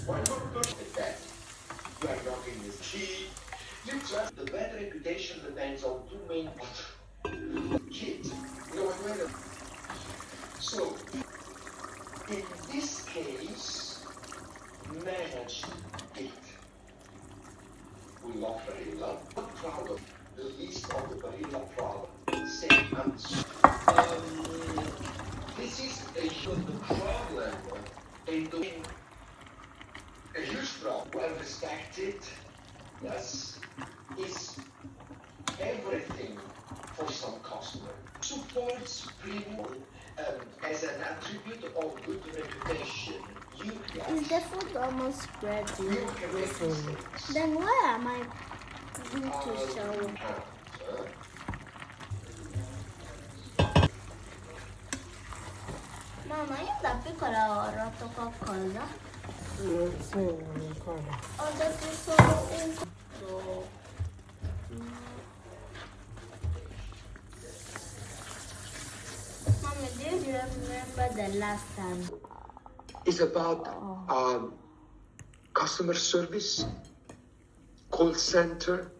Why not put it that you are knocking this key? You trust the bad reputation depends on two main kids. No one will. So, in this case, manage it. We love Barilla. I'm proud of the list of the Barilla product. Same answer. This is a huge problem. And a huge problem. Well respected, yes, is everything for some customer. Supports premium as an attribute of good reputation. You Is the food almost ready? can make mistakes. Then why am I going to shower? Mamma, io da piccola ho rotto qualcosa. Non so ancora. Ho detto solo un conto. Mama, do you remember the last time? It's about customer service, call center,